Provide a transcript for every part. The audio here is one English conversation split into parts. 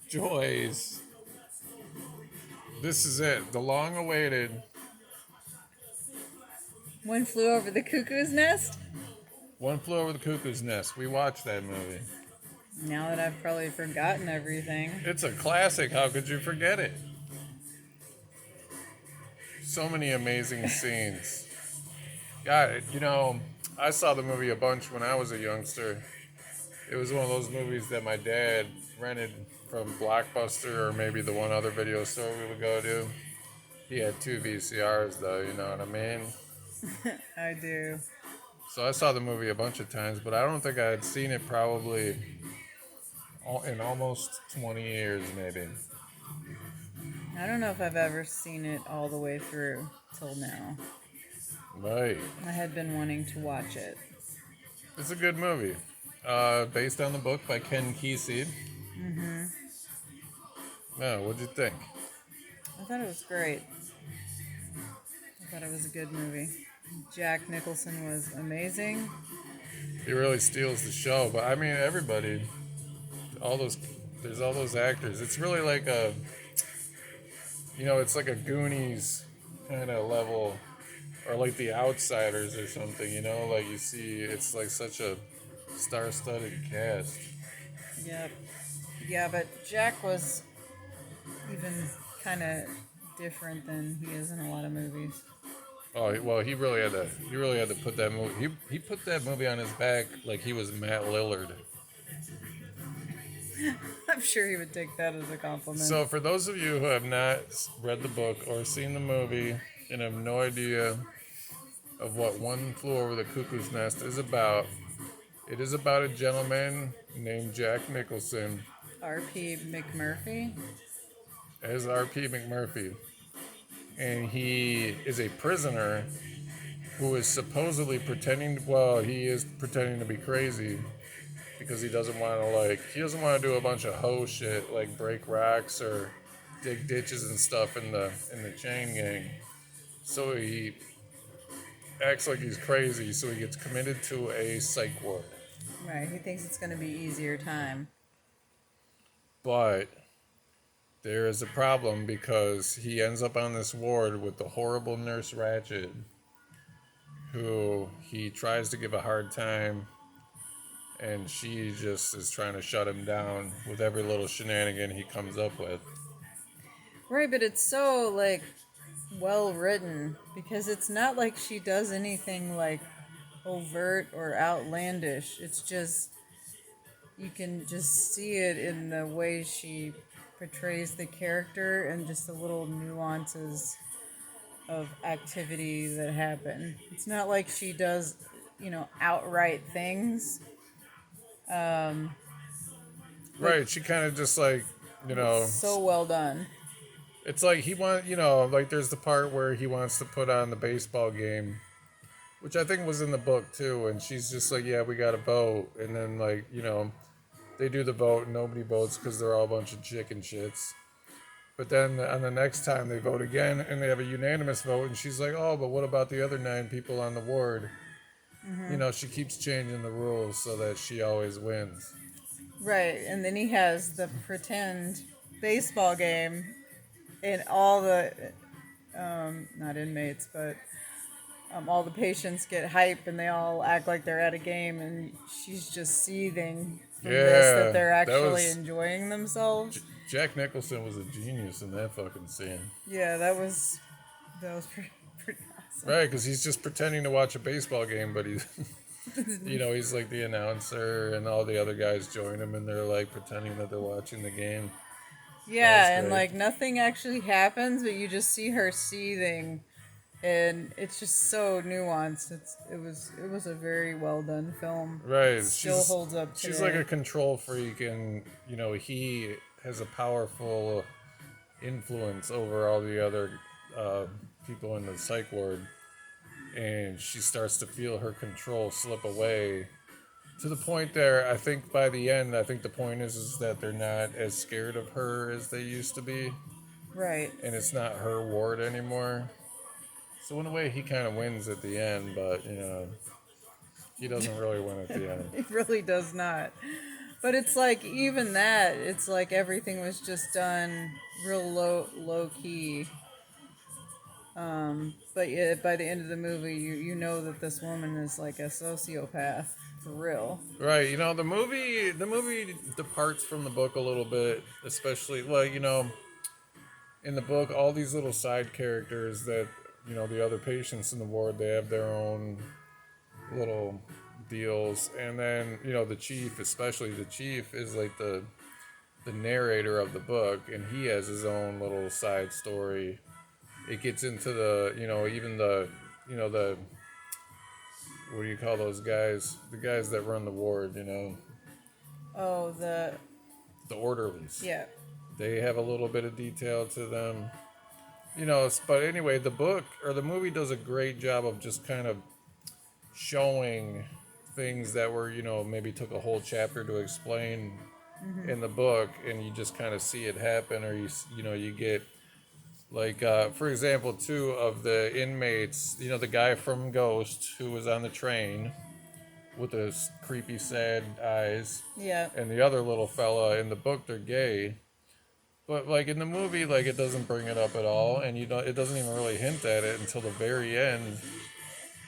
Joyce, this is it. The long awaited One flew over the cuckoo's nest. One Flew Over the Cuckoo's Nest. We watched that movie. Now that I've probably forgotten everything. It's a classic. How could you forget it? So many amazing scenes. Yeah, I saw the movie a bunch when I was a youngster. It was one of those movies that my dad rented from Blockbuster or maybe the one other video store we would go to. He had two VCRs though, you know what I mean? I do. So I saw the movie a bunch of times, but I don't think I had seen it probably in almost 20 years, maybe. I don't know if I've ever seen it all the way through till now. Right. I had been wanting to watch it. It's a good movie. Based on the book by Ken Kesey. Mm-hmm. Yeah, what'd you think? I thought it was great. I thought it was a good movie. Jack Nicholson was amazing. He really steals the show, but I mean, everybody, all those, there's all those actors. It's really like it's like a Goonies kind of level, or like The Outsiders or something, like you see, it's like such a star-studded cast. Yep. Yeah, but Jack was even kind of different than he is in a lot of movies. Oh well, he really had to put that movie. He put that movie on his back like he was Matt Lillard. I'm sure he would take that as a compliment. So for those of you who have not read the book or seen the movie and have no idea of what One Flew Over the Cuckoo's Nest is about, it is about a gentleman named Jack Nicholson R.P. McMurphy. as R.P. McMurphy, and he is a prisoner who is supposedly he is pretending to be crazy because he doesn't want to do a bunch of hoe shit like break rocks or dig ditches and stuff in the chain gang. So he acts like he's crazy, so he gets committed to a psych ward. Right, he thinks it's going to be easier time. But there is a problem because he ends up on this ward with the horrible nurse Ratchet, who he tries to give a hard time, and she just is trying to shut him down with every little shenanigan he comes up with. Right, but it's so, like, well written because it's not like she does anything, like, overt or outlandish. It's just, you can just see it in the way she portrays the character and just the little nuances of activity that happen. It's not like she does, outright things. Right, she kind of just like, It's so well done. it's like like there's the part where he wants to put on the baseball game, which I think was in the book too, and she's just like, yeah, we got to vote, and then like, they do the vote and nobody votes because they're all a bunch of chicken shits. But then on the next time they vote again and they have a unanimous vote, and she's like, oh, but what about the other 9 people on the ward? Mm-hmm. She keeps changing the rules so that she always wins. Right, and then he has the pretend baseball game, and all the, not inmates, but all the patients get hype and they all act like they're at a game, and she's just seething from this that Yeah, they're that actually was enjoying themselves. Jack Nicholson was a genius in that fucking scene. Yeah, that was pretty awesome. Right, because he's just pretending to watch a baseball game, but he's, he's like the announcer, and all the other guys join him, and they're like pretending that they're watching the game. Yeah, and like nothing actually happens, but you just see her seething, and it's just so nuanced. It was a very well done film. Right, It still holds up today. she's like a control freak, and he has a powerful influence over all the other people in the psych ward, and she starts to feel her control slip away to the point there. I think by the end, I think the point is that they're not as scared of her as they used to be, Right. and it's not her ward anymore. So in a way, he kind of wins at the end, but he doesn't really win at the end. It really does not. But it's like even that, it's like everything was just done real low key. But yeah, by the end of the movie, you know that this woman is like a sociopath for real. Right, the movie departs from the book a little bit, especially like, in the book all these little side characters that, the other patients in the ward, they have their own little deals. And then, the chief, especially the chief, is like the narrator of the book, and he has his own little side story. It gets into the, even the, the, what do you call those guys? The guys that run the ward, Oh, the orderlies. yeah. They have a little bit of detail to them. But anyway, the book or the movie does a great job of just kind of showing things that were, maybe took a whole chapter to explain in the book, and you just kind of see it happen. Or you get, like, for example, two of the inmates, the guy from Ghost who was on the train with those creepy sad eyes, Yeah. and the other little fella in the book, they're gay. But like in the movie, like it doesn't bring it up at all, and it doesn't even really hint at it until the very end.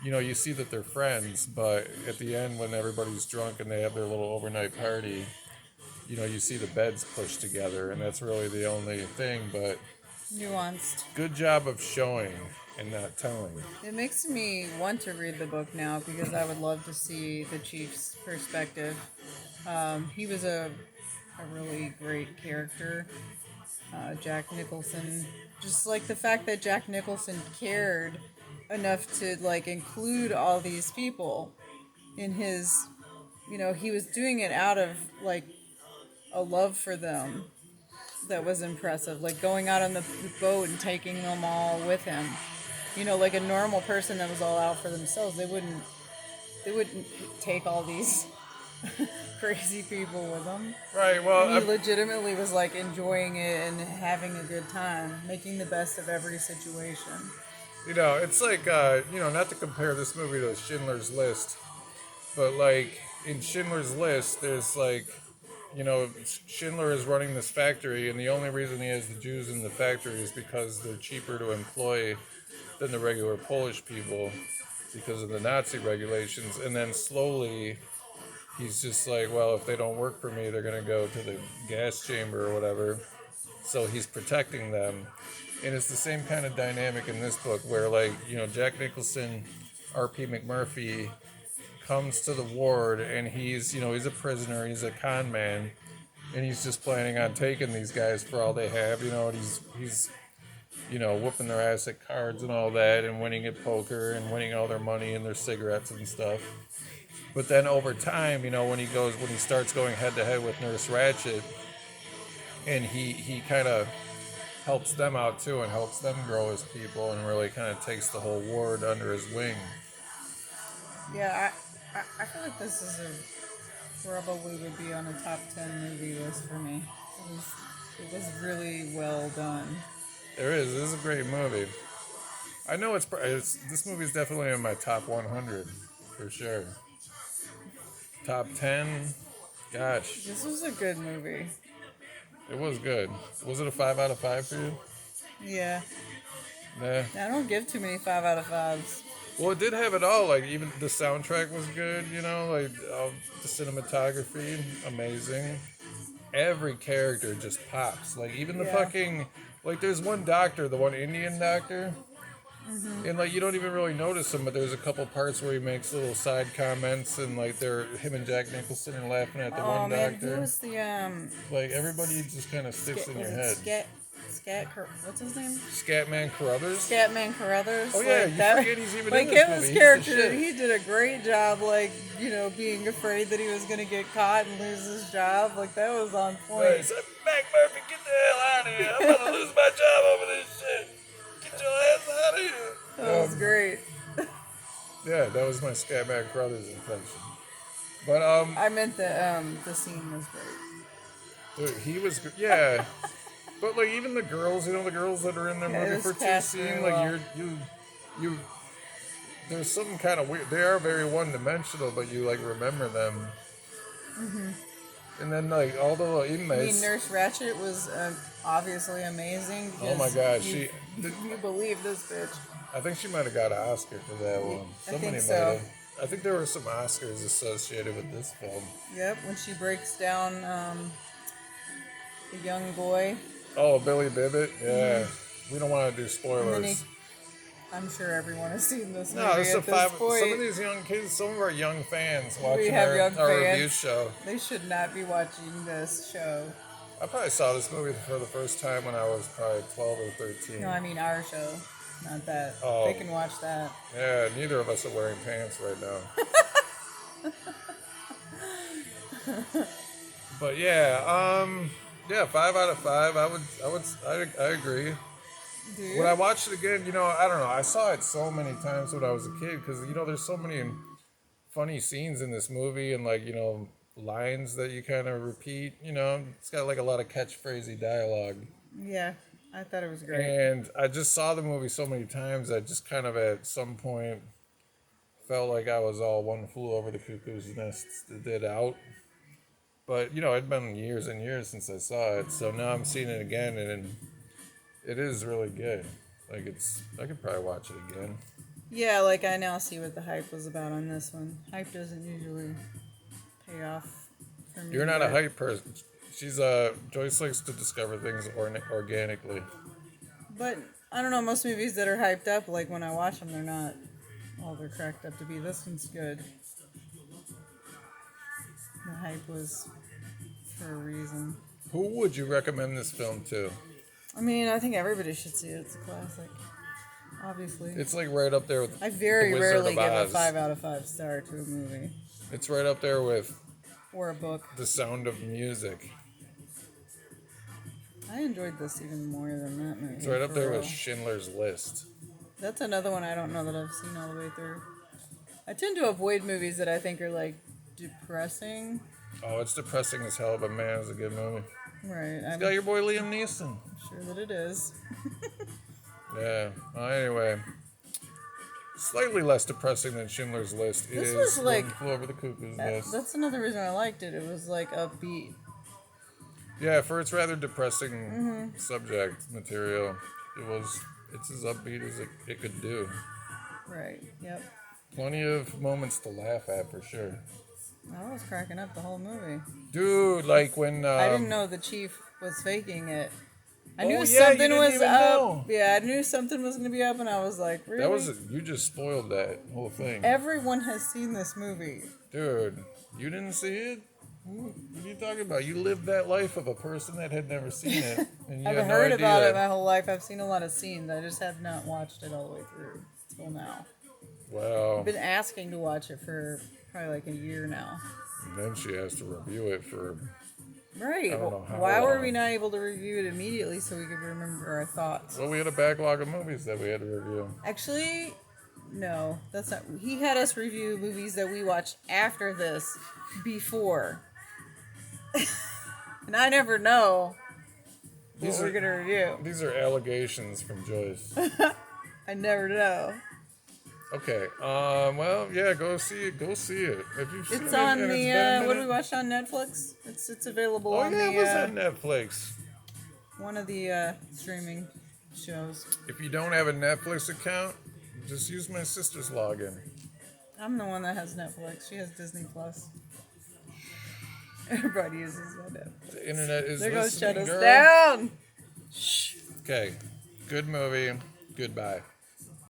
You see that they're friends, but at the end, when everybody's drunk and they have their little overnight party, you see the beds pushed together, and that's really the only thing. But Nuanced. good job of showing and not telling. It makes me want to read the book now because I would love to see the chief's perspective. He was a really great character. Jack Nicholson. Just like the fact that Jack Nicholson cared enough to like include all these people in his, he was doing it out of like a love for them that was impressive. Like going out on the boat and taking them all with him. Like a normal person that was all out for themselves, they wouldn't take all these crazy people with them. Right. Well, And he legitimately was like enjoying it and having a good time, making the best of every situation. it's like, not to compare this movie to Schindler's List, but like in Schindler's List, there's like, Schindler is running this factory, and the only reason he has the Jews in the factory is because they're cheaper to employ than the regular Polish people because of the Nazi regulations. And then slowly, he's just like, well, if they don't work for me, they're going to go to the gas chamber or whatever. So he's protecting them. And it's the same kind of dynamic in this book where, like, Jack Nicholson, R.P. McMurphy, comes to the ward, and he's a prisoner, he's a con man, and he's just planning on taking these guys for all they have, and he's whooping their ass at cards and all that, and winning at poker, and winning all their money and their cigarettes and stuff. But then over time, when he starts going head to head with Nurse Ratched, and he kind of helps them out too, and helps them grow as people, and really kind of takes the whole ward under his wing. Yeah, I feel like this is probably would be on a top 10 movie list for me. It was really well done. This is a great movie. I know this movie is definitely in my top 100 for sure. Top 10, gosh, This was a good movie. it was good. Was it a 5 out of 5 for you? Yeah. Nah. I don't give too many 5 out of 5s. Well, it did have it all. Like, even the soundtrack was good, like the cinematography, amazing. Every character just pops. Like, even the fucking, like, there's one doctor, the one Indian doctor, and like you don't even really notice him, but there's a couple parts where he makes little side comments, and like him and Jack Nicholson are laughing at the one doctor. Who was the Like, everybody just kind of sticks in your head. What's his name? Scatman Carruthers. Scatman Carruthers. Oh yeah, like forget he's even like in this his movie. He's character, the shit. he did a great job. Like being afraid that he was gonna get caught and lose his job. Like that was on point. Right, so Mac Murphy, get the hell out of here! I'm gonna lose my job over this shit. Get your ass out of here. That was great. Yeah, that was my Scatman Carruthers impression. But I meant the scene was great. dude, he was yeah. But like even the girls, the girls that are in their Yeah, it movie was for two cast scenes, very like well. you there's something kind of weird. They are very one dimensional, but you like remember them. And then like all the little I mean, inmates. Nurse Ratched was obviously amazing. Oh my God, you, you believe this bitch. I think she might have got an Oscar for that one. I Somebody think might so. have. I think there were some Oscars associated with this film. Yep, when she breaks down the young boy. Oh, Billy Bibbit? Yeah. We don't want to do And then spoilers. I'm sure everyone has seen this movie No, this is at this point. some of these young kids, some of our young fans watching have young our fans. review show. They should not be watching this show. I probably saw this movie for the first time when I was probably 12 or 13. No, I mean our show, not that. Oh. They can watch that. Yeah, neither of us are wearing pants right now. But yeah, 5 out of 5. I agree. Dude. When I watched it again, I don't know. I saw it so many times when I was a kid because there's so many funny scenes in this movie and lines that you kind of repeat. It's got like a lot of catchphrasey dialogue. Yeah, I thought it was great. And I just saw the movie so many times. I just kind of at some point felt like I was all One Flew Over the Cuckoo's Nest did out. But it'd been years and years since I saw it, so now I'm seeing it again, and it is really good. I could probably watch it again. Yeah, like I now see what the hype was about on this one. Hype doesn't usually pay off for me. You're not a hype person. She's Joyce likes to discover things organically. But I don't know, most movies that are hyped up, like when I watch them, they're not all they're cracked up to be. This one's good. The hype was for a reason. Who would you recommend this film to? I mean, I think everybody should see it. It's a classic. Obviously. It's like right up there with I very The Wizard rarely of give a Oz. 5 out of 5 star to a movie. It's right up there with Or a book. The Sound of Music. I enjoyed this even more than that movie. It's right up for there real. with Schindler's List. That's another one I don't know that I've seen all the way through. I tend to avoid movies that I think are like depressing. Oh, it's depressing as hell, but man, it's a good movie. Right. I'm Got your boy Liam Neeson. sure that it is. Yeah. Well, anyway, slightly less depressing than Schindler's List This is was like- One Flew Over the Cuckoo's Nest. That's another reason I liked it. It was like upbeat. Yeah, for its rather depressing subject material, it's as upbeat as it could do. Right. Yep. Plenty of moments to laugh at for sure. I was cracking up the whole movie. Dude, like when I didn't know the chief was faking it. I Oh, knew yeah, you something didn't was even up. know. Yeah, I knew something was going to be up, and I was like, really? you just spoiled that whole thing. Everyone has seen this movie. Dude, you didn't see it? What are you talking about? You lived that life of a person that had never seen it. And you I've had no heard about it idea. my whole life. I've seen a lot of scenes. I just have not watched it all the way through till now. Well, I've been asking to watch it for probably like a year now. and then she has to review it for... Right. I don't know how Why were long. we not able to review it immediately so we could remember our thoughts? Well, we had a backlog of movies that we had to review. Actually, no, that's not. He had us review movies that we watched after this, before. And I never know what we're going to review. These are allegations from Joyce. I never know. Okay. Well, yeah. Go see it. Go see it. If you've seen It's it on and the, it's been a what do we minute- watch on Netflix? It's available Oh on yeah, the, it was on Netflix. one of the streaming shows. If you don't have a Netflix account, just use my sister's login. I'm the one that has Netflix. She has Disney Plus. Everybody uses my Netflix. The internet is There goes listening, shut us girl. down. Shh. Okay. Good movie. Goodbye.